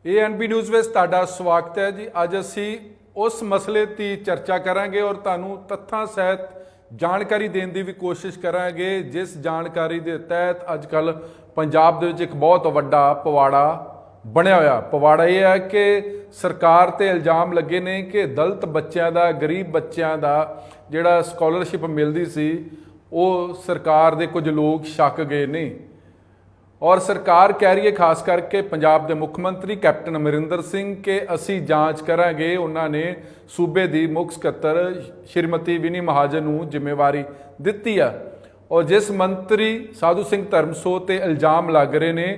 ANB news ਵਿੱਚ ਤੁਹਾਡਾ ਸਵਾਗਤ ਹੈ ਜੀ। ਅੱਜ ਅਸੀਂ ਉਸ ਮਸਲੇ ਦੀ ਚਰਚਾ ਕਰਾਂਗੇ ਔਰ ਤੁਹਾਨੂੰ ਤੱਥਾਂ ਸਹਿਤ ਜਾਣਕਾਰੀ ਦੇਣ ਦੀ ਵੀ ਕੋਸ਼ਿਸ਼ ਕਰਾਂਗੇ, ਜਿਸ ਜਾਣਕਾਰੀ ਦੇ ਤਹਿਤ ਅੱਜ ਕੱਲ ਪੰਜਾਬ ਦੇ ਵਿੱਚ ਇੱਕ ਬਹੁਤ ਵੱਡਾ ਪਵਾੜਾ ਬਣਿਆ ਹੋਇਆ। ਪਵਾੜਾ ਇਹ ਹੈ ਕਿ ਸਰਕਾਰ ਤੇ ਇਲਜ਼ਾਮ ਲੱਗੇ ਨੇ ਕਿ ਦਲਿਤ ਬੱਚਿਆਂ ਦਾ, ਗਰੀਬ ਬੱਚਿਆਂ ਦਾ ਜਿਹੜਾ ਸਕਾਲਰਸ਼ਿਪ ਮਿਲਦੀ ਸੀ ਉਹ ਸਰਕਾਰ ਦੇ ਕੁਝ ਲੋਕ ਛੱਕ ਗਏ ਨੇ। और सरकार कह रही है, खास करके पंजाब के मुख्य मंत्री कैप्टन अमरिंदर सिंह के असी जांच करांगे। उन्होंने सूबे की मुख सकत्तर श्रीमती विनी महाजन को जिम्मेवारी दी है और जिस मंत्री साधु सिंह धर्मसो ते इल्जाम लग रहे ने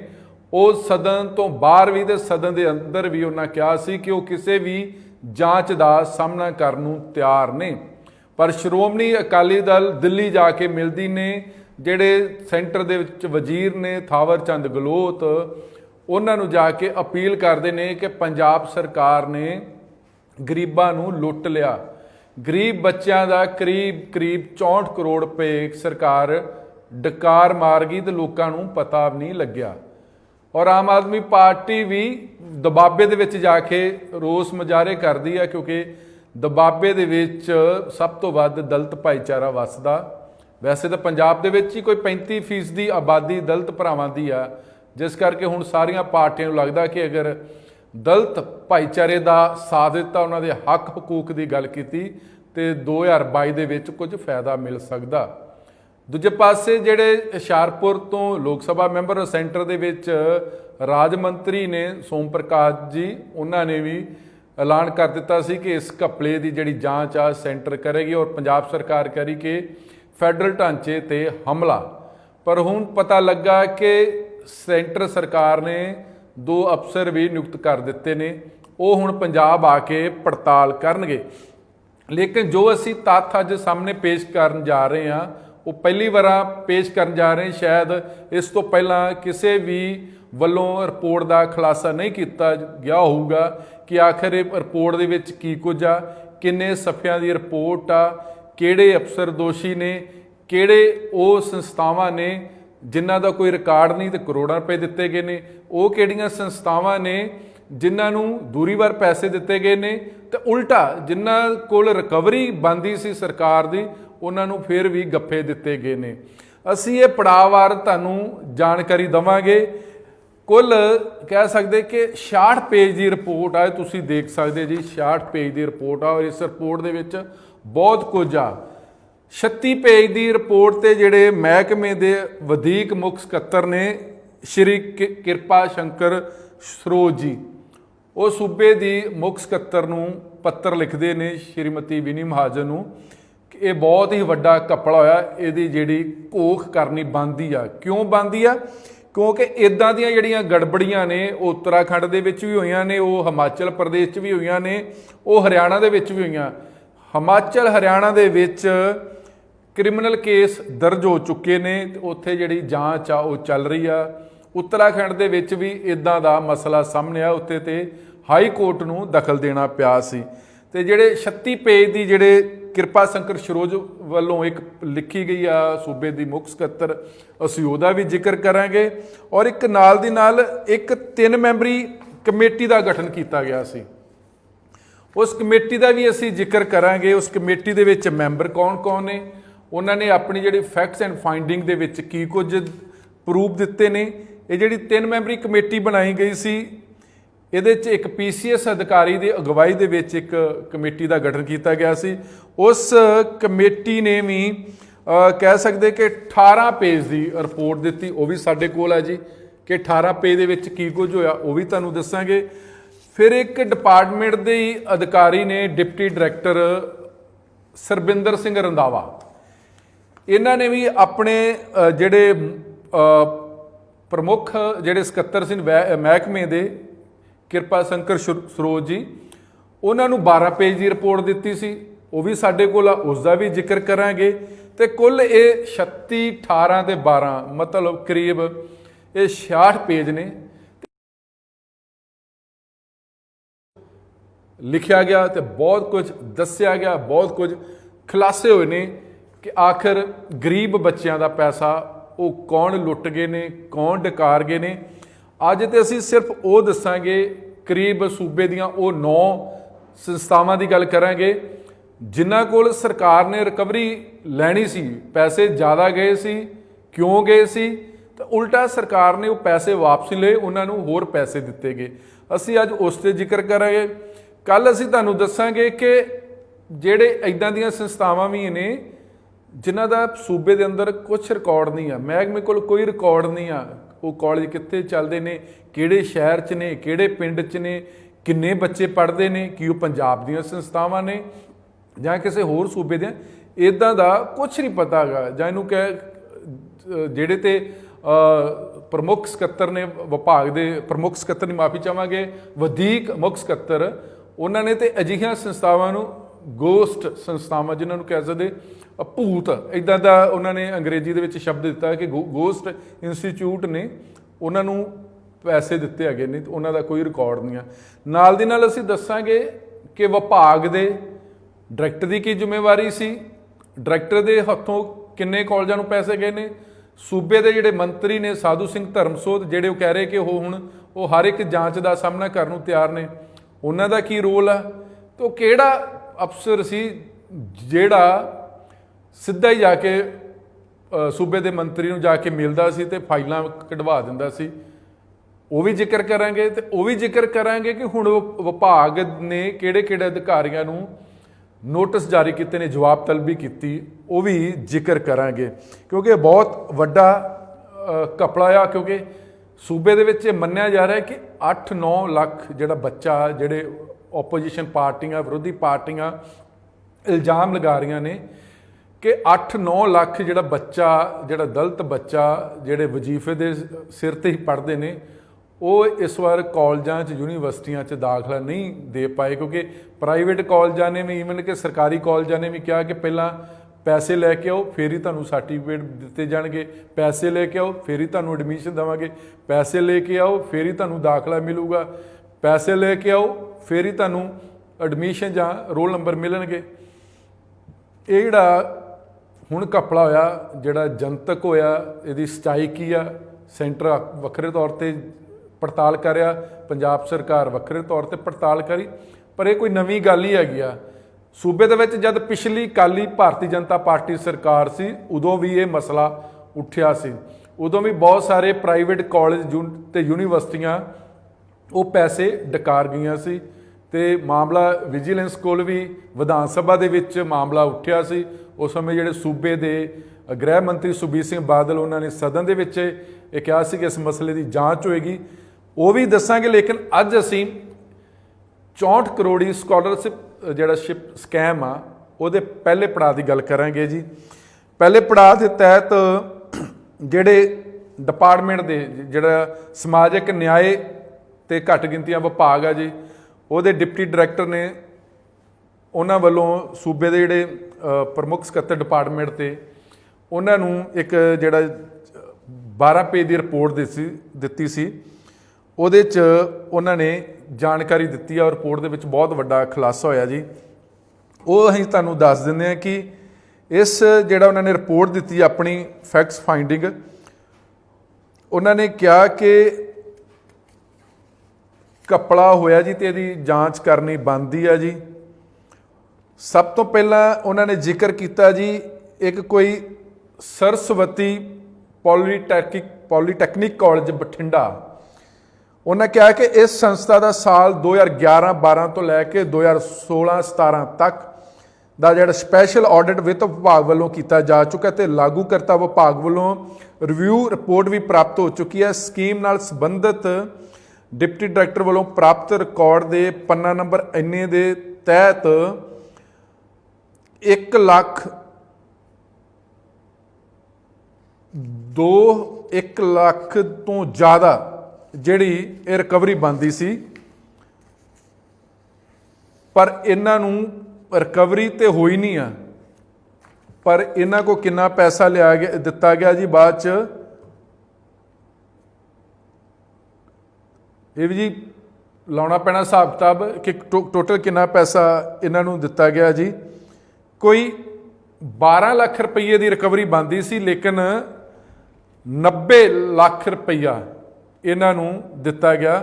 वो सदन तो बाहर भी ते सदन के अंदर भी उन्होंने कहा सी कि वो किसी भी जांच का सामना करने नूं तैयार ने। पर श्रोमणी अकाली दल दिल्ली जाके मिलती ने ਜਿਹੜੇ ਸੈਂਟਰ ਦੇ ਵਿੱਚ ਵਜ਼ੀਰ ਨੇ ਥਾਵਰ ਚੰਦ ਗਹਿਲੋਤ, ਉਹਨਾਂ ਨੂੰ ਜਾ ਕੇ ਅਪੀਲ ਕਰਦੇ ਨੇ ਕਿ ਪੰਜਾਬ ਸਰਕਾਰ ਨੇ ਗਰੀਬਾਂ ਨੂੰ ਲੁੱਟ ਲਿਆ। ਗਰੀਬ ਬੱਚਿਆਂ ਦਾ ਕਰੀਬ 64 ਕਰੋੜ ਰੁਪਏ ਸਰਕਾਰ ਡਕਾਰ ਮਾਰ ਗਈ ਤੇ ਲੋਕਾਂ ਨੂੰ ਪਤਾ ਵੀ ਨਹੀਂ ਲੱਗਿਆ। ਔਰ ਆਮ ਆਦਮੀ ਪਾਰਟੀ ਵੀ ਦਬਾਬੇ ਦੇ ਵਿੱਚ ਜਾ ਕੇ ਰੋਸ ਮੁਜ਼ਾਹਰੇ ਕਰਦੀ ਹੈ, ਕਿਉਂਕਿ ਦਬਾਬੇ ਦੇ ਵਿੱਚ ਸਭ ਤੋਂ ਵੱਧ ਦਲਿਤ ਭਾਈਚਾਰਾ ਵੱਸਦਾ। वैसे तो पंजाब दे विच ही कोई 35% आबादी दलित भरावां दी आ, जिस करके हुण सारियां पार्टियां नूं लगदा कि अगर दलित भाईचारे का साथ दिता, उन्हां दे हक हकूक की गल कीती ते 2022 दे विच कुछ फायदा मिल सकदा। दूजे पासे जिहड़े हुशियारपुर तो लोक सभा मैंबर सेंटर दे विच राज मंत्री ने सोम प्रकाश जी, उन्होंने भी ऐलान कर दिता सी कि इस घपले की जिहड़ी जांच आ सेंटर करेगी और पंजाब सरकार करी कि फैडरल ढांचे ते हमला। पर हुण पता लगा कि सेंटर सरकार ने 2 अफसर भी नियुक्त कर दिते ने, वो हुण पंजाब आके पड़ताल करनगे। लेकिन जो असी तत्थ अज सामने पेश करन जा रहे हैं वो पहली बार पेश करन जा रहे हैं। शायद इस तो पहला किसी भी वलों रिपोर्ट का खुलासा नहीं किया गया होगा कि आखिर रिपोर्ट दे विच की कुछ आ, किन्ने सफ़ियां दी रिपोर्ट आ, किहड़े अफसर दोषी ने, किहड़े वो संस्थावां ने जिन्हां दा कोई रिकॉर्ड नहीं तो करोड़ां रुपए दिते गए ने, वो किहड़ियां संस्थावां ने जिन्हां नूं दूरीवार पैसे दिते गए ने, तो उल्टा जिन्हां कोल रिकवरी बनदी सी सरकार दी उन्हां नूं फिर भी गप्फे दिते गए ने। असीं ये पड़ाववार तुहानूं जानकारी देवांगे। कुल कह सकते कि 66 पेज की रिपोर्ट आ, तुसीं देख सकते जी 66 पेज की रिपोर्ट आ और इस रिपोर्ट दे विच बहुत कुछ आ। 36 पेज की रिपोर्ट ते जिहड़े महकमे दे वधीक मुख सकत्तर ने श्री किरपा शंकर सरोज जी, वो सूबे की मुख सकत्तर नूं पत्र लिखते ने श्रीमती विनी महाजन नूं कि ये बहुत ही वड्डा घपला होया, इहदी जिहड़ी घोख करनी बनदी आ। क्यों बनदी आ? क्योंकि इदां दीयां जिहड़ियां गड़बड़ियां ने उत्तराखंड दे विच भी होईयां ने, वो हिमाचल प्रदेश च भी होईयां ने, वो हरियाणा दे विच भी होईयां। हिमाचल हरियाणा दे विच क्रिमिनल केस दर्ज हो चुके ने, उत्थे जिहड़ी जांच आ वो चल रही आ। उत्तराखंड दे विच भी इदां दा मसला सामने आ, उत्थे ते हाई कोर्ट नूं दखल देना पिया सी। ते जिहड़े 36 पेज दी जिहड़े किरपा शंकर सरोज वालों एक लिखी गई आ सूबे दी मुख सकत्तर, असीं उहदा भी जिक्र करांगे और एक नाल दी नाल एक 3 मैंबरी कमेटी का गठन किया गया सी, उस कमेटी का भी असी जिक्र करांगे। उस कमेटी दे विच मैंबर कौन कौन ने, उन्होंने अपनी जिहड़ी फैक्ट्स एंड फाइंडिंग दे विच की कुछ प्रूफ दिते ने। ये जिहड़ी 3 मैंबरी कमेटी बनाई गई सी, इहदे च एक PCS अधिकारी की अगवाई दे विच एक कमेटी का गठन किया गया सी। उस कमेटी ने भी कह सकते कि 18 पेज की रिपोर्ट दी, वो भी साडे कोल है जी कि 18 पेज दे विच की कुछ होया, वो भी तुहानूं दस्सांगे। फिर एक डिपार्टमेंट के अधिकारी ने डिप्टी डायरैक्टर सरबिंदर सिंह रंधावा, इन्होंने भी अपने जिहड़े प्रमुख जिहड़े सकत्तर सी महकमे दे किरपा शंकर सरोज जी, उन्होंने 12 पेज की रिपोर्ट दी सी, वो भी साडे कोल आ, उसका भी जिक्र करांगे। तो कुल ये 36, 18 ते 12 मतलब करीब ये 66 पेज ने लिखा गया, तो बहुत कुछ दस्या गया, बहुत कुछ खुलासे हुए ने कि आखिर गरीब बच्चों का पैसा वो कौन लुट गए ने, कौन डकार गए ने। अज तो असी सिर्फ वो दसांगे ਕਰੀਬ ਸੂਬੇ ਦੀਆਂ ਉਹ 9 ਸੰਸਥਾਵਾਂ ਦੀ ਗੱਲ ਕਰਾਂਗੇ ਜਿਨ੍ਹਾਂ ਕੋਲ ਸਰਕਾਰ ਨੇ ਰਿਕਵਰੀ ਲੈਣੀ ਸੀ। ਪੈਸੇ ਜ਼ਿਆਦਾ ਗਏ ਸੀ, ਕਿਉਂ ਗਏ ਸੀ? ਤਾਂ ਉਲਟਾ ਸਰਕਾਰ ਨੇ ਉਹ ਪੈਸੇ ਵਾਪਸ ਲਏ, ਉਹਨਾਂ ਨੂੰ ਹੋਰ ਪੈਸੇ ਦਿੱਤੇ ਗਏ। ਅਸੀਂ ਅੱਜ ਉਸ 'ਤੇ ਜ਼ਿਕਰ ਕਰਾਂਗੇ। ਕੱਲ੍ਹ ਅਸੀਂ ਤੁਹਾਨੂੰ ਦੱਸਾਂਗੇ ਕਿ ਜਿਹੜੇ ਇੱਦਾਂ ਦੀਆਂ ਸੰਸਥਾਵਾਂ ਵੀ ਨੇ ਜਿਨ੍ਹਾਂ ਦਾ ਸੂਬੇ ਦੇ ਅੰਦਰ ਕੁਝ ਰਿਕਾਰਡ ਨਹੀਂ ਆ, ਮਹਿਕਮੇ ਕੋਲ ਕੋਈ ਰਿਕਾਰਡ ਨਹੀਂ ਆ। ਉਹ ਕਾਲਜ ਕਿੱਥੇ ਚੱਲਦੇ ਨੇ, ਕਿਹੜੇ ਸ਼ਹਿਰ 'ਚ ਨੇ, ਕਿਹੜੇ ਪਿੰਡ 'ਚ ਨੇ, ਕਿੰਨੇ ਬੱਚੇ ਪੜ੍ਹਦੇ ਨੇ, ਕੀ ਉਹ ਪੰਜਾਬ ਦੀਆਂ ਸੰਸਥਾਵਾਂ ਨੇ ਜਾਂ ਕਿਸੇ ਹੋਰ ਸੂਬੇ ਦੇ, ਇੱਦਾਂ ਦਾ ਕੁਝ ਨਹੀਂ ਪਤਾ ਹੈਗਾ। ਜਾਂ ਇਹਨੂੰ ਜਿਹੜੇ ਤੇ ਪ੍ਰਮੁੱਖ ਸਕੱਤਰ ਨੇ ਵਿਭਾਗ ਦੇ, ਪ੍ਰਮੁੱਖ ਸਕੱਤਰ ਦੀ ਮਾਫੀ ਚਾਹਾਂਗੇ, ਵਧੀਕ ਮੁੱਖ ਸਕੱਤਰ, ਉਹਨਾਂ ਨੇ ਤੇ ਅਜਿਹੀਆਂ ਸੰਸਥਾਵਾਂ ਨੂੰ ਗੋਸਟ ਸੰਸਥਾਵਾਂ ਜਿਨ੍ਹਾਂ ਨੂੰ ਕਹਿ ਸਕਦੇ ਭੂਤ, ਇੱਦਾਂ ਦਾ ਉਹਨਾਂ ਨੇ ਅੰਗਰੇਜ਼ੀ ਦੇ ਵਿੱਚ ਸ਼ਬਦ ਦਿੱਤਾ ਕਿ ਗੋਸਟ ਇੰਸਟੀਚਿਊਟ ਨੇ, ਉਹਨਾਂ ਨੂੰ ਪੈਸੇ ਦਿੱਤੇ ਹੈਗੇ ਨੇ, ਉਹਨਾਂ ਦਾ ਕੋਈ ਰਿਕਾਰਡ ਨਹੀਂ ਆ। ਨਾਲ ਦੀ ਨਾਲ ਅਸੀਂ ਦੱਸਾਂਗੇ ਕਿ ਵਿਭਾਗ ਦੇ ਡਾਇਰੈਕਟਰ ਦੀ ਕੀ ਜ਼ਿੰਮੇਵਾਰੀ ਸੀ, ਡਾਇਰੈਕਟਰ ਦੇ ਹੱਥੋਂ ਕਿੰਨੇ ਕਾਲਜਾਂ ਨੂੰ ਪੈਸੇ ਗਏ ਨੇ, ਸੂਬੇ ਦੇ ਜਿਹੜੇ ਮੰਤਰੀ ਨੇ ਸਾਧੂ ਸਿੰਘ ਧਰਮਸੋਤ, ਜਿਹੜੇ ਉਹ ਕਹਿ ਰਹੇ ਕਿ ਉਹ ਹਰ ਇੱਕ ਜਾਂਚ ਦਾ ਸਾਹਮਣਾ ਕਰਨ ਨੂੰ ਤਿਆਰ ਨੇ, ਉਹਨਾਂ ਦਾ ਕੀ ਰੋਲ ਆ? ਤੇ ਉਹ ਕਿਹੜਾ ਅਫਸਰ ਸੀ ਜਿਹੜਾ ਸਿੱਧਾ ਹੀ ਜਾ ਕੇ ਸੂਬੇ ਦੇ ਮੰਤਰੀ ਨੂੰ ਜਾ ਕੇ ਮਿਲਦਾ ਸੀ ਤੇ ਫਾਈਲਾਂ ਕਢਵਾ ਦਿੰਦਾ ਸੀ? ਉਹ ਵੀ ਜ਼ਿਕਰ ਕਰਾਂਗੇ। ਤੇ ਉਹ ਵੀ ਜ਼ਿਕਰ ਕਰਾਂਗੇ ਕਿ ਹੁਣ ਵਿਭਾਗ ਨੇ ਕਿਹੜੇ ਅਧਿਕਾਰੀਆਂ ਨੂੰ ਨੋਟਿਸ ਜਾਰੀ ਕੀਤੇ ਨੇ, ਜਵਾਬ ਤਲਬੀ ਕੀਤੀ, ਉਹ ਵੀ ਜ਼ਿਕਰ ਕਰਾਂਗੇ ਕਿਉਂਕਿ ਬਹੁਤ ਵੱਡਾ ਘਪਲਾ ਆ। ਕਿਉਂਕਿ ਸੂਬੇ ਦੇ ਵਿੱਚ ਇਹ ਮੰਨਿਆ ਜਾ ਰਿਹਾ ਕਿ 8-9 ਲੱਖ ਜਿਹੜਾ ਬੱਚਾ, ਜਿਹੜੇ ਓਪੋਜੀਸ਼ਨ ਪਾਰਟੀਆਂ, ਵਿਰੋਧੀ ਪਾਰਟੀਆਂ ਇਲਜ਼ਾਮ ਲਗਾ ਰਹੀਆਂ ਨੇ ਕਿ 8-9 ਲੱਖ ਜਿਹੜਾ ਬੱਚਾ, ਜਿਹੜਾ ਦਲਿਤ ਬੱਚਾ, ਜਿਹੜੇ ਵਜ਼ੀਫੇ ਦੇ ਸਿਰ ਤੇ ਹੀ ਪੜ੍ਹਦੇ ਨੇ, ਉਹ ਇਸ ਵਾਰ ਕਾਲਜਾਂ 'ਚ, ਯੂਨੀਵਰਸਿਟੀਆਂ 'ਚ ਦਾਖਲਾ ਨਹੀਂ ਦੇ ਪਾਏ ਕਿਉਂਕਿ ਪ੍ਰਾਈਵੇਟ ਕਾਲਜਾਂ ਨੇ ਵੀ, ਈਵਨ ਕਿ ਸਰਕਾਰੀ ਕਾਲਜਾਂ ਨੇ ਵੀ ਕਿਹਾ ਕਿ ਪਹਿਲਾਂ ਪੈਸੇ ਲੈ ਕੇ ਆਓ ਫਿਰ ਹੀ ਤੁਹਾਨੂੰ ਸਰਟੀਫਿਕੇਟ ਦਿੱਤੇ ਜਾਣਗੇ, ਪੈਸੇ ਲੈ ਕੇ ਆਓ ਫਿਰ ਹੀ ਤੁਹਾਨੂੰ ਐਡਮਿਸ਼ਨ ਦੇਵਾਂਗੇ, ਪੈਸੇ ਲੈ ਕੇ ਆਓ ਫਿਰ ਹੀ ਤੁਹਾਨੂੰ ਦਾਖਲਾ ਮਿਲੂਗਾ, ਪੈਸੇ ਲੈ ਕੇ ਆਓ ਫਿਰ ਹੀ ਤੁਹਾਨੂੰ ਐਡਮਿਸ਼ਨ ਜਾਂ ਰੋਲ ਨੰਬਰ ਮਿਲਣਗੇ। ਇਹ ਜਿਹੜਾ ਹੁਣ ਘਪਲਾ ਹੋਇਆ, ਜਿਹੜਾ ਜਨਤਕ ਹੋਇਆ, ਇਹਦੀ ਸਚਾਈ ਕੀ ਆ? ਸੈਂਟਰ ਵੱਖਰੇ ਤੌਰ 'ਤੇ ਪੜਤਾਲ ਕਰ ਰਿਹਾ, ਪੰਜਾਬ ਸਰਕਾਰ ਵੱਖਰੇ ਤੌਰ 'ਤੇ ਪੜਤਾਲ ਕਰੀ, ਪਰ ਇਹ ਕੋਈ ਨਵੀਂ ਗੱਲ ਹੀ ਹੈਗੀ ਆ। ਸੂਬੇ ਦੇ ਵਿੱਚ ਜਦ ਪਿਛਲੀ ਅਕਾਲੀ ਭਾਰਤੀ ਜਨਤਾ ਪਾਰਟੀ ਸਰਕਾਰ ਸੀ, ਉਦੋਂ ਵੀ ਇਹ ਮਸਲਾ ਉੱਠਿਆ ਸੀ। ਉਦੋਂ ਵੀ ਬਹੁਤ ਸਾਰੇ ਪ੍ਰਾਈਵੇਟ ਕਾਲਜ ਤੇ ਯੂਨੀਵਰਸਿਟੀਆਂ ਉਹ ਪੈਸੇ ਡਕਾਰ ਗਈਆਂ ਸੀ ਤੇ ਮਾਮਲਾ ਵਿਜੀਲੈਂਸ ਕੋਲ ਵੀ, ਵਿਧਾਨ ਸਭਾ ਦੇ ਵਿੱਚ ਮਾਮਲਾ ਉੱਠਿਆ ਸੀ। ਉਸ ਸਮੇਂ ਜਿਹੜੇ ਸੂਬੇ ਦੇ ਗ੍ਰਹਿ ਮੰਤਰੀ ਸੁਖਬੀਰ ਸਿੰਘ ਬਾਦਲ, ਉਹਨਾਂ ਨੇ ਸਦਨ ਦੇ ਵਿੱਚ ਇਹ ਕਿਹਾ ਸੀ ਕਿ ਇਸ ਮਸਲੇ ਦੀ ਜਾਂਚ ਹੋਏਗੀ, ਉਹ ਵੀ ਦੱਸਾਂਗੇ। ਲੇਕਿਨ ਅੱਜ ਅਸੀਂ 64 ਕਰੋੜੀ ਸਕਾਲਰਸ਼ਿਪ ਜਿਹੜਾ ਸਕੈਮ ਆ, ਉਹਦੇ ਪਹਿਲੇ ਪੜਾਅ ਦੀ ਗੱਲ ਕਰਾਂਗੇ ਜੀ। ਪਹਿਲੇ ਪੜਾਅ ਦੇ ਤਹਿਤ ਜਿਹੜੇ ਡਿਪਾਰਟਮੈਂਟ ਦੇ, ਜਿਹੜਾ ਸਮਾਜਿਕ ਨਿਆਂ ਤੇ ਘੱਟ ਗਿਣਤੀਆਂ ਵਿਭਾਗ ਆ ਜੀ, ਉਹਦੇ ਡਿਪਟੀ ਡਾਇਰੈਕਟਰ ਨੇ, ਉਹਨਾਂ ਵੱਲੋਂ ਸੂਬੇ ਦੇ ਜਿਹੜੇ ਪ੍ਰਮੁੱਖ ਸਕੱਤਰ ਡਿਪਾਰਟਮੈਂਟ ਤੇ, ਉਹਨਾਂ ਨੂੰ ਇੱਕ ਜਿਹੜਾ 12 ਪੇਜ ਦੀ ਰਿਪੋਰਟ ਦਿੱਤੀ ਸੀ। ਉਹਦੇ 'ਚ ਉਹਨਾਂ ਨੇ ਜਾਣਕਾਰੀ ਦਿੱਤੀ ਆ, ਰਿਪੋਰਟ ਦੇ ਵਿੱਚ ਬਹੁਤ ਵੱਡਾ ਖੁਲਾਸਾ ਹੋਇਆ ਜੀ। ਉਹ ਅਸੀਂ ਤੁਹਾਨੂੰ ਦੱਸ ਦਿੰਦੇ ਹਾਂ ਕਿ ਇਸ ਜਿਹੜਾ ਉਹਨਾਂ ਨੇ ਰਿਪੋਰਟ ਦਿੱਤੀ ਆਪਣੀ ਫੈਕਟਸ ਫਾਈਂਡਿੰਗ, ਉਹਨਾਂ ਨੇ ਕਿਹਾ ਕਿ ਘਪਲਾ ਹੋਇਆ ਜੀ ਤੇ ਇਹਦੀ ਜਾਂਚ ਕਰਨੀ ਬਣਦੀ ਆ ਜੀ। ਸਭ ਤੋਂ ਪਹਿਲਾਂ ਉਹਨਾਂ ਨੇ ਜ਼ਿਕਰ ਕੀਤਾ ਜੀ, ਇੱਕ ਕੋਈ ਸਰਸਵਤੀ ਪੋਲੀਟੈਕਨਿਕ ਕਾਲਜ ਬਠਿੰਡਾ, ਉਹਨਾਂ ਕਿਹਾ ਕਿ ਇਸ ਸੰਸਥਾ ਦਾ ਸਾਲ 2011-12 ਤੋਂ ਲੈ ਕੇ 2016-17 ਤੱਕ ਦਾ ਜਿਹੜਾ ਸਪੈਸ਼ਲ ਆਡਿਟ ਵਿੱਤ ਵਿਭਾਗ ਵੱਲੋਂ ਕੀਤਾ ਜਾ ਚੁੱਕਾ ਤੇ ਲਾਗੂਕਰਤਾ ਵਿਭਾਗ ਵੱਲੋਂ ਰਿਵਿਊ ਰਿਪੋਰਟ ਵੀ ਪ੍ਰਾਪਤ ਹੋ ਚੁੱਕੀ ਹੈ। ਸਕੀਮ ਨਾਲ ਸੰਬੰਧਿਤ ਡਿਪਟੀ ਡਾਇਰੈਕਟਰ ਵੱਲੋਂ ਪ੍ਰਾਪਤ ਰਿਕਾਰਡ ਦੇ ਪੰਨਾ ਨੰਬਰ ਇੰਨੇ ਦੇ ਤਹਿਤ 1 ਲੱਖ ਤੋਂ ਜ਼ਿਆਦਾ ਜਿਹੜੀ ਇਹ ਰਿਕਵਰੀ ਬਣਦੀ ਸੀ, ਪਰ ਇਹਨਾਂ ਨੂੰ ਰਿਕਵਰੀ ਤੇ ਹੋਈ ਨਹੀਂ ਆ। ਪਰ ਇਹਨਾਂ ਕੋ ਕਿੰਨਾ ਪੈਸਾ ਦਿੱਤਾ ਗਿਆ ਜੀ ਬਾਅਦ 'ਚ, ਇਹ ਵੀ ਜੀ ਲਾਉਣਾ ਪੈਣਾ ਹਿਸਾਬ ਕਿਤਾਬ ਕਿ ਟੋਟਲ ਕਿੰਨਾ ਪੈਸਾ ਇਹਨਾਂ ਨੂੰ ਦਿੱਤਾ ਗਿਆ ਜੀ। ਕੋਈ 12 ਲੱਖ ਰੁਪਈਏ ਦੀ ਰਿਕਵਰੀ ਬਣਦੀ ਸੀ, ਲੇਕਿਨ 90 ਲੱਖ ਰੁਪਈਆ ਇਹਨਾਂ ਨੂੰ ਦਿੱਤਾ ਗਿਆ।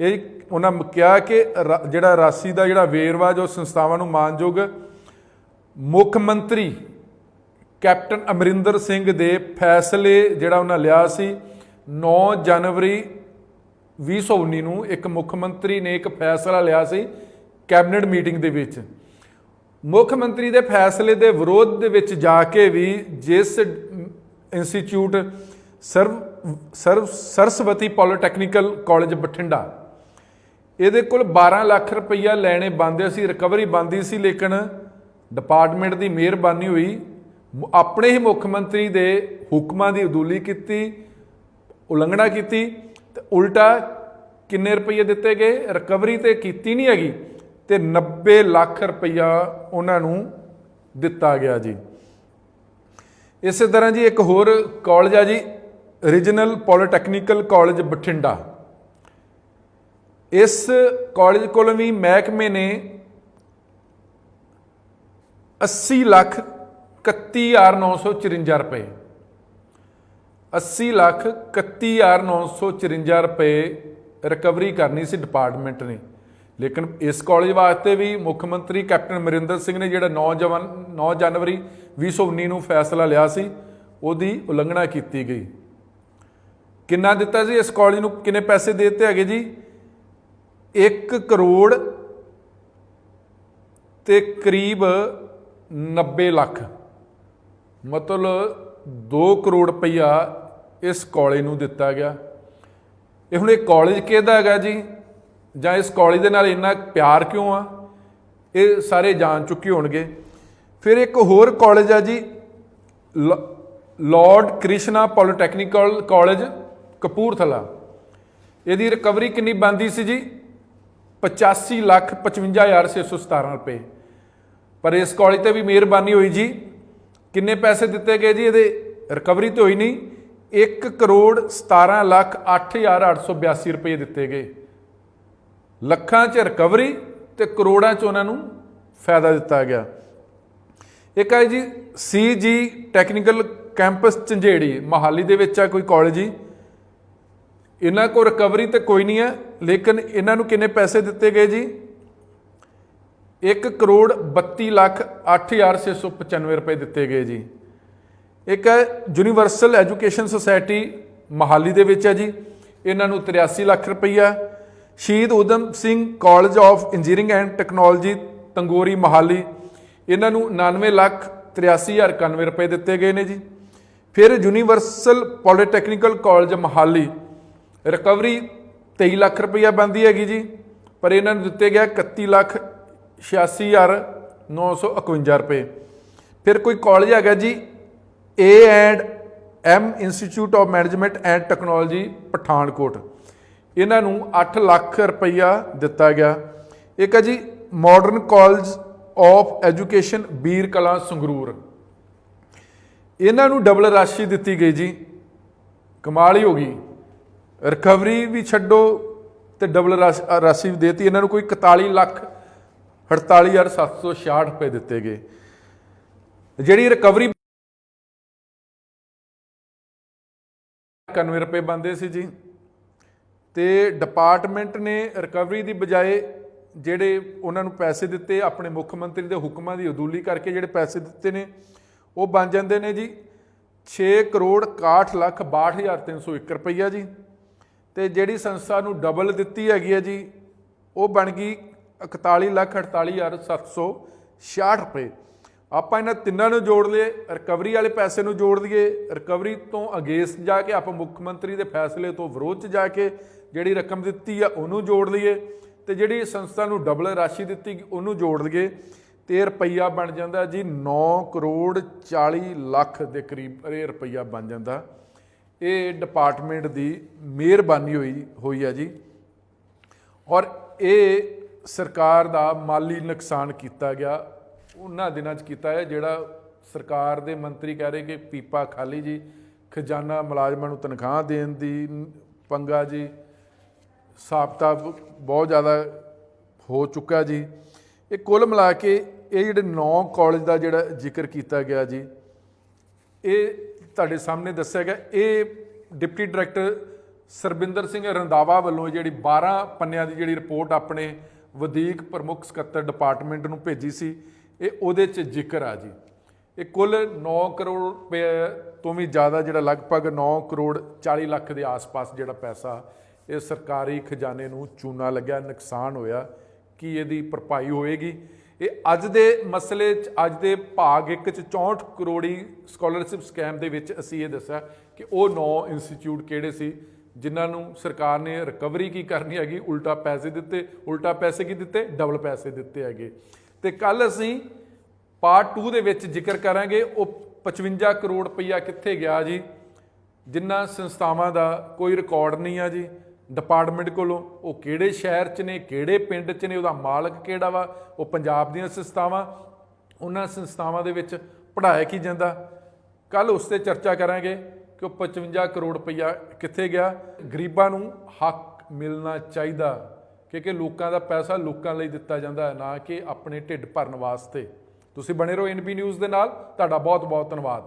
ਇਹ ਉਹਨਾਂ ਕਿਹਾ ਕਿ ਜਿਹੜਾ ਰਾਸ਼ੀ ਦਾ ਜਿਹੜਾ ਵੇਰਵਾ ਜੋ ਸੰਸਥਾਵਾਂ ਨੂੰ ਮਾਨਯੋਗ ਮੁੱਖ ਮੰਤਰੀ ਕੈਪਟਨ ਅਮਰਿੰਦਰ ਸਿੰਘ ਦੇ ਫੈਸਲੇ ਜਿਹੜਾ ਉਹਨਾਂ ਲਿਆ ਸੀ 9 ਜਨਵਰੀ 2019 ਨੂੰ ਇੱਕ ਮੁੱਖ ਮੰਤਰੀ ਨੇ ਇੱਕ ਫੈਸਲਾ ਲਿਆ ਸੀ ਕੈਬਨਿਟ ਮੀਟਿੰਗ ਦੇ ਵਿੱਚ। ਮੁੱਖ ਮੰਤਰੀ ਦੇ ਫੈਸਲੇ ਦੇ ਵਿਰੋਧ ਦੇ ਵਿੱਚ ਜਾ ਕੇ ਵੀ ਜਿਸ institute Saraswati polytechnical college Bathinda ਇਹਦੇ ਕੋਲ 12 ਲੱਖ ਰੁਪਈਆ ਲੈਣੇ ਬਣਦੇ ਸੀ, ਰਿਕਵਰੀ ਬਣਦੀ ਸੀ, ਲੇਕਿਨ ਡਿਪਾਰਟਮੈਂਟ ਦੀ ਮਿਹਰਬਾਨੀ ਹੋਈ, ਆਪਣੇ ਹੀ ਮੁੱਖ ਮੰਤਰੀ ਦੇ ਹੁਕਮਾਂ ਦੀ ਉਦੂਲੀ ਕੀਤੀ, ਉਲੰਘਣਾ ਕੀਤੀ ਤੇ ਉਲਟਾ ਕਿੰਨੇ ਰੁਪਈਏ ਦਿੱਤੇ ਗਏ, ਰਿਕਵਰੀ ਤੇ ਕੀਤੀ ਨਹੀਂ ਹੈਗੀ ਤੇ 90 ਲੱਖ ਰੁਪਈਆ ਉਹਨਾਂ ਨੂੰ ਦਿੱਤਾ ਗਿਆ ਜੀ। ਇਸੇ ਤਰ੍ਹਾਂ ਜੀ ਇੱਕ ਹੋਰ ਕਾਲਜ ਆ ਜੀ ਰੀਜਨਲ ਪੋਲੀਟੈਕਨੀਕਲ ਕਾਲਜ ਬਠਿੰਡਾ। ਇਸ ਕਾਲਜ ਕੋਲ ਵੀ ਮਹਿਕਮੇ ਨੇ 80,31,954 ਰੁਪਏ 80,31,954 ਰੁਪਏ ਰਿਕਵਰੀ ਕਰਨੀ ਸੀ ਡਿਪਾਰਟਮੈਂਟ ਨੇ, ਲੇਕਿਨ ਇਸ ਕਾਲਜ ਵਾਸਤੇ ਵੀ ਮੁੱਖ ਮੰਤਰੀ ਕੈਪਟਨ ਅਮਰਿੰਦਰ ਸਿੰਘ ਨੇ ਜਿਹੜਾ 9 ਜਨਵਰੀ 2019 ਨੂੰ ਫੈਸਲਾ ਲਿਆ ਸੀ ਉਹਦੀ ਉਲੰਘਣਾ ਕੀਤੀ ਗਈ। ਕਿੰਨਾ ਦਿੱਤਾ ਸੀ ਇਸ ਕਾਲਜ ਨੂੰ, ਕਿੰਨੇ ਪੈਸੇ ਦੇ ਦਿੱਤੇ ਹੈਗੇ ਜੀ 1 ਕਰੋੜ ਤੇ ਕਰੀਬ 90 ਲੱਖ, ਮਤਲਬ 2 ਕਰੋੜ ਰੁਪਈਆ ਇਸ ਕਾਲਜ ਨੂੰ ਦਿੱਤਾ ਗਿਆ। ਇਹ ਹੁਣ ਇਹ ਕਾਲਜ ਕਿਹਦਾ ਹੈਗਾ ਜੀ ਜਾਂ ਇਸ ਕਾਲਜ ਦੇ ਨਾਲ ਇੰਨਾ ਪਿਆਰ ਕਿਉਂ ਆ, ਇਹ ਸਾਰੇ ਜਾਣ ਚੁੱਕੇ ਹੋਣਗੇ। ਫਿਰ ਇੱਕ ਹੋਰ ਕਾਲਜ ਆ ਜੀ Lord Krishna polytechnical college Kapurthala. ਇਹਦੀ ਰਿਕਵਰੀ ਕਿੰਨੀ ਬਣਦੀ ਸੀ ਜੀ 85,55,617 ਰੁਪਏ, ਪਰ ਇਸ ਕਾਲਜ ਤੇ ਵੀ ਮਿਹਰਬਾਨੀ ਹੋਈ ਜੀ। ਕਿੰਨੇ ਪੈਸੇ ਦਿੱਤੇ ਗਏ ਜੀ, ਇਹਦੇ ਰਿਕਵਰੀ ਤਾਂ ਹੋਈ ਨਹੀਂ, 1 ਕਰੋੜ 17,08,882 ਰੁਪਏ ਦਿੱਤੇ ਗਏ। ਲੱਖਾਂ 'ਚ ਰਿਕਵਰੀ ਤੇ ਕਰੋੜਾਂ 'ਚ ਉਹਨਾਂ ਨੂੰ ਫਾਇਦਾ ਦਿੱਤਾ ਗਿਆ। ਇੱਕ ਹੈ ਜੀ CG technical campus Jhanjeri Mohali ਦੇ ਵਿੱਚ ਆ ਕੋਈ ਕਾਲਜ ਜੀ, ਇਹਨਾਂ ਕੋਲ ਰਿਕਵਰੀ ਤੇ ਕੋਈ ਨਹੀਂ ਹੈ, ਲੇਕਿਨ ਇਹਨਾਂ ਨੂੰ ਕਿੰਨੇ ਪੈਸੇ ਦਿੱਤੇ ਗਏ ਜੀ 1 ਕਰੋੜ 32,08,695 ਰੁਪਏ ਦਿੱਤੇ ਗਏ ਜੀ। ਇੱਕ ਹੈ ਯੂਨੀਵਰਸਲ ਐਜੂਕੇਸ਼ਨ ਸੁਸਾਇਟੀ ਮੋਹਾਲੀ ਦੇ ਵਿੱਚ ਹੈ ਜੀ, ਇਹਨਾਂ ਨੂੰ 83 ਲੱਖ ਰੁਪਈਆ। Shaheed Udham Singh college of engineering and technology Tangori Mohali, ਇਹਨਾਂ ਨੂੰ 99,83,091 ਰੁਪਏ ਦਿੱਤੇ ਗਏ ਨੇ ਜੀ। ਫਿਰ universal polytechnical college Mohali recovery 23 lakh ਰੁਪਈਆ ਬਣਦੀ ਹੈਗੀ ਜੀ, ਪਰ ਇਹਨਾਂ ਨੂੰ ਦਿੱਤੇ ਗਿਆ 31,86,951 ਰੁਪਏ। ਫਿਰ ਕੋਈ ਕਾਲਜ ਹੈਗਾ ਜੀ A&M institute of management and technology Pathankot, ਇਹਨਾਂ ਨੂੰ 8 ਲੱਖ ਰੁਪਈਆ ਦਿੱਤਾ ਗਿਆ। ਇੱਕ ਹੈ ਜੀ ਮਾਡਰਨ ਕਾਲਜ ਆਫ ਐਜੂਕੇਸ਼ਨ ਬੀਰ ਕਲਾਂ ਸੰਗਰੂਰ, ਇਹਨਾਂ ਨੂੰ ਡਬਲ ਰਾਸ਼ੀ ਦਿੱਤੀ ਗਈ ਜੀ, ਕਮਾਲ ਹੀ ਹੋ ਗਈ, ਰਿਕਵਰੀ ਵੀ ਛੱਡੋ ਤੇ ਡਬਲ ਰਾਸ਼ੀ ਵੀ ਦੇਤੀ ਇਹਨਾਂ ਨੂੰ, ਕੋਈ 41,48,766 ਰੁਪਏ ਦਿੱਤੇ ਗਏ। ਜਿਹੜੀ ਰਿਕਵਰੀ 91 ਰੁਪਏ ਬਣਦੇ ਸੀ ਜੀ, ਤੇ ਡਿਪਾਰਟਮੈਂਟ ਨੇ ਰਿਕਵਰੀ ਦੀ ਬਜਾਏ ਜਿਹੜੇ ਉਹਨਾਂ ਨੂੰ ਪੈਸੇ ਦਿੱਤੇ ਆਪਣੇ ਮੁੱਖ ਮੰਤਰੀ ਦੇ ਹੁਕਮਾਂ ਦੀ ਉਦੂਲੀ ਕਰਕੇ ਜਿਹੜੇ ਪੈਸੇ ਦਿੱਤੇ ਨੇ ਉਹ ਬਣ ਜਾਂਦੇ ਨੇ ਜੀ 6 ਕਰੋੜ 61,62,301 ਰੁਪਈਆ ਜੀ। ਤੇ ਜਿਹੜੀ ਸੰਸਥਾ ਨੂੰ ਡਬਲ ਦਿੱਤੀ ਹੈਗੀ ਹੈ ਜੀ ਉਹ ਬਣ ਗਈ 41,48,766 ਰੁਪਏ। ਆਪਾਂ ਇਹਨਾਂ ਤਿੰਨਾਂ ਨੂੰ ਜੋੜ ਲਈਏ, ਰਿਕਵਰੀ ਵਾਲੇ ਪੈਸੇ ਨੂੰ ਜੋੜ ਲਈਏ, ਰਿਕਵਰੀ ਤੋਂ ਅਗੇਂਸਟ ਜਾ ਕੇ ਆਪਾਂ ਮੁੱਖ ਮੰਤਰੀ ਦੇ ਫੈਸਲੇ ਤੋਂ ਵਿਰੋਧ 'ਚ ਜਾ ਕੇ ਜਿਹੜੀ ਰਕਮ ਦਿੱਤੀ ਆ ਉਹਨੂੰ ਜੋੜ ਲਈਏ, ਤੇ ਜਿਹੜੀ ਸੰਸਥਾ ਨੂੰ ਡਬਲ ਰਾਸ਼ੀ ਦਿੱਤੀ ਉਹਨੂੰ ਜੋੜ ਲਈਏ ਤੇ ਰੁਪਈਆ ਬਣ ਜਾਂਦਾ ਜੀ 9 ਕਰੋੜ 40 ਲੱਖ ਦੇ ਕਰੀਬ ਇਹ ਰੁਪਈਆ ਬਣ ਜਾਂਦਾ। ਇਹ ਡਿਪਾਰਟਮੈਂਟ ਦੀ ਮਿਹਰਬਾਨੀ ਹੋਈ ਹੈ ਜੀ, ਔਰ ਇਹ ਸਰਕਾਰ ਦਾ ਮਾਲੀ ਨੁਕਸਾਨ ਕੀਤਾ ਗਿਆ ਉਹਨਾਂ ਦਿਨਾਂ 'ਚ ਕੀਤਾ ਹੈ ਜਿਹੜਾ ਸਰਕਾਰ ਦੇ ਮੰਤਰੀ ਕਹਿ ਰਹੇ ਕਿ ਪੀਪਾ ਖਾਲੀ ਜੀ, ਖਜ਼ਾਨਾ ਮੁਲਾਜ਼ਮਾਂ ਨੂੰ ਤਨਖਾਹ ਦੇਣ ਦੀ ਪੰਗਾ ਜੀ, ਹਿਸਾਬ ਬਹੁਤ ਜ਼ਿਆਦਾ ਹੋ ਚੁੱਕਾ ਜੀ। ਇਹ ਕੁੱਲ ਮਿਲਾ ਕੇ ਇਹ ਜਿਹੜੇ 9 ਕਾਲਜ ਦਾ ਜਿਹੜਾ ਜ਼ਿਕਰ ਕੀਤਾ ਗਿਆ ਜੀ, ਇਹ ਤੁਹਾਡੇ ਸਾਹਮਣੇ ਦੱਸਿਆ ਗਿਆ। ਇਹ ਡਿਪਟੀ ਡਾਇਰੈਕਟਰ ਸਰਬਿੰਦਰ ਸਿੰਘ ਰੰਧਾਵਾ ਵੱਲੋਂ ਜਿਹੜੀ 12 ਪੰਨਿਆਂ ਦੀ ਜਿਹੜੀ ਰਿਪੋਰਟ ਆਪਣੇ ਵਧੀਕ ਪ੍ਰਮੁੱਖ ਸਕੱਤਰ ਡਿਪਾਰਟਮੈਂਟ ਨੂੰ ਭੇਜੀ ਸੀ, ਇਹ ਉਹਦੇ 'ਚ ਜ਼ਿਕਰ ਆ ਜੀ। ਇਹ ਕੁੱਲ 9 ਕਰੋੜ ਰੁਪਏ ਤੋਂ ਵੀ ਜ਼ਿਆਦਾ, ਜਿਹੜਾ ਲਗਭਗ 9 ਕਰੋੜ 40 ਲੱਖ ਦੇ ਆਸ-ਪਾਸ ਜਿਹੜਾ ਪੈਸਾ ਇਹ ਸਰਕਾਰੀ ਖਜ਼ਾਨੇ ਨੂੰ ਚੂਨਾ ਲੱਗਿਆ, ਨੁਕਸਾਨ ਹੋਇਆ। ਕੀ ਇਹਦੀ ਭਰਪਾਈ ਹੋਏਗੀ? ਇਹ ਅੱਜ ਦੇ ਮਸਲੇ 'ਚ, ਅੱਜ ਦੇ ਭਾਗ 1 'ਚ 64 ਕਰੋੜੀ ਸਕਾਲਰਸ਼ਿਪ ਸਕੈਮ ਦੇ ਵਿੱਚ ਅਸੀਂ ਇਹ ਦੱਸਿਆ ਕਿ ਉਹ 9 ਇੰਸਟੀਚਿਊਟ ਕਿਹੜੇ ਸੀ ਜਿਨ੍ਹਾਂ ਨੂੰ ਸਰਕਾਰ ਨੇ ਰਿਕਵਰੀ ਕੀ ਕਰਨੀ ਹੈਗੀ, ਉਲਟਾ ਪੈਸੇ ਦਿੱਤੇ। ਉਲਟਾ ਪੈਸੇ ਕੀ ਦਿੱਤੇ? ਡਬਲ ਪੈਸੇ ਦਿੱਤੇ ਹੈਗੇ। ਤੇ ਕੱਲ ਅਸੀਂ ਪਾਰਟ 2 ਦੇ ਵਿੱਚ ਜ਼ਿਕਰ ਕਰਾਂਗੇ ਉਹ 55 ਕਰੋੜ ਰੁਪਈਆ ਕਿੱਥੇ ਗਿਆ ਜੀ, ਜਿਨ੍ਹਾਂ ਸੰਸਥਾਵਾਂ ਦਾ ਕੋਈ ਰਿਕਾਰਡ ਨਹੀਂ ਆ ਜੀ ਡਿਪਾਰਟਮੈਂਟ ਕੋਲੋਂ। ਉਹ ਕਿਹੜੇ ਸ਼ਹਿਰ 'ਚ ਨੇ, ਕਿਹੜੇ ਪਿੰਡ 'ਚ ਨੇ, ਉਹਦਾ ਮਾਲਕ ਕਿਹੜਾ ਵਾ, ਉਹ ਪੰਜਾਬ ਦੀਆਂ ਸੰਸਥਾਵਾਂ, ਉਹਨਾਂ ਸੰਸਥਾਵਾਂ ਦੇ ਵਿੱਚ ਪੜ੍ਹਾਇਆ ਕੀ ਜਾਂਦਾ। ਕੱਲ ਉਸ 'ਤੇ ਚਰਚਾ ਕਰਾਂਗੇ ਕਿ ਉਹ 55 ਕਰੋੜ ਰੁਪਈਆ ਕਿੱਥੇ ਗਿਆ। ਗਰੀਬਾਂ ਨੂੰ ਹੱਕ ਮਿਲਣਾ ਚਾਹੀਦਾ, ਕਿਉਂਕਿ ਲੋਕਾਂ ਦਾ ਪੈਸਾ ਲੋਕਾਂ ਲਈ ਦਿੱਤਾ ਜਾਂਦਾ ਹੈ, ਨਾ ਕਿ ਆਪਣੇ ਢਿੱਡ ਭਰਨ ਵਾਸਤੇ। ਤੁਸੀਂ ਬਣੇ ਰਹੋ NP ਨਿਊਜ਼ ਦੇ ਨਾਲ। ਤੁਹਾਡਾ ਬਹੁਤ ਬਹੁਤ ਧੰਨਵਾਦ।